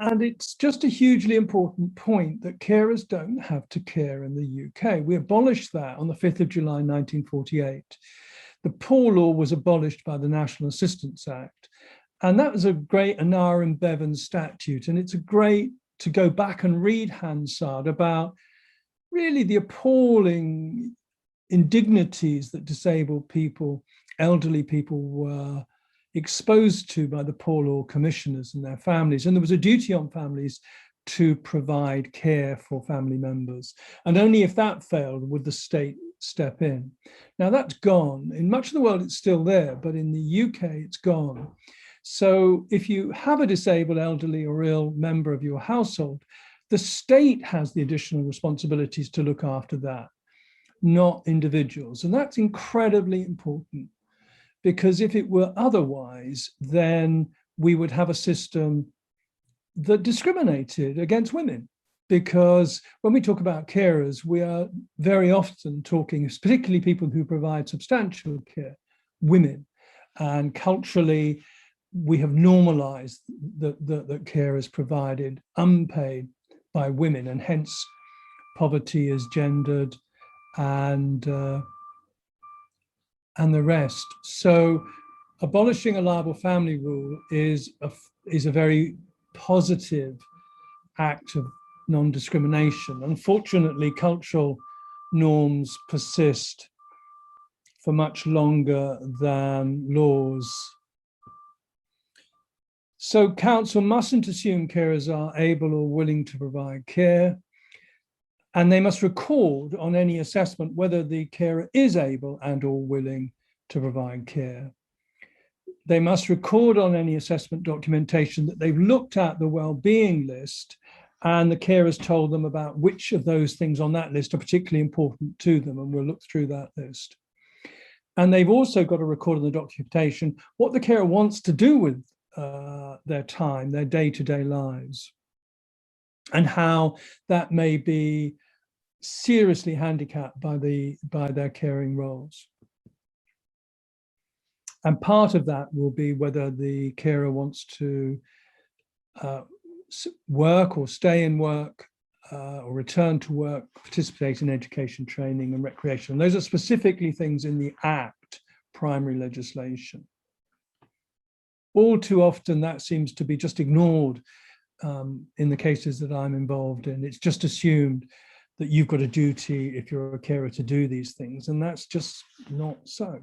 And it's just a hugely important point that carers don't have to care in the UK. We abolished that on the 5th of July 1948. The Poor Law was abolished by the National Assistance Act. And that was a great Anara and Bevan statute. And it's a great to go back and read Hansard about really the appalling indignities that disabled people, elderly people were exposed to by the Poor Law commissioners and their families. And there was a duty on families to provide care for family members. And only if that failed would the state step in. Now that's gone. In much of the world, it's still there, but in the UK, it's gone. So if you have a disabled, elderly or ill member of your household, the state has the additional responsibilities to look after that, not individuals. And that's incredibly important, because if it were otherwise, then we would have a system that discriminated against women. Because when we talk about carers, we are very often talking, particularly people who provide substantial care, women. And culturally, we have normalized that care is provided unpaid by women, and hence poverty is gendered and the rest. So abolishing a liable family rule is a very positive act of non-discrimination. Unfortunately, cultural norms persist for much longer than laws. So council mustn't assume carers are able or willing to provide care, and they must record on any assessment whether the carer is able and or willing to provide care. They must record on any assessment documentation that they've looked at the well-being list and the carers told them about which of those things on that list are particularly important to them, and we'll look through that list. And they've also got to record on the documentation what the carer wants to do with their time, their day-to-day lives, and how that may be seriously handicapped by their caring roles. And part of that will be whether the carer wants to work or stay in work or return to work, participate in education, training and recreation. Those are specifically things in the Act primary legislation. All too often that seems to be just ignored in the cases that I'm involved in. It's just assumed that you've got a duty if you're a carer to do these things, and that's just not so.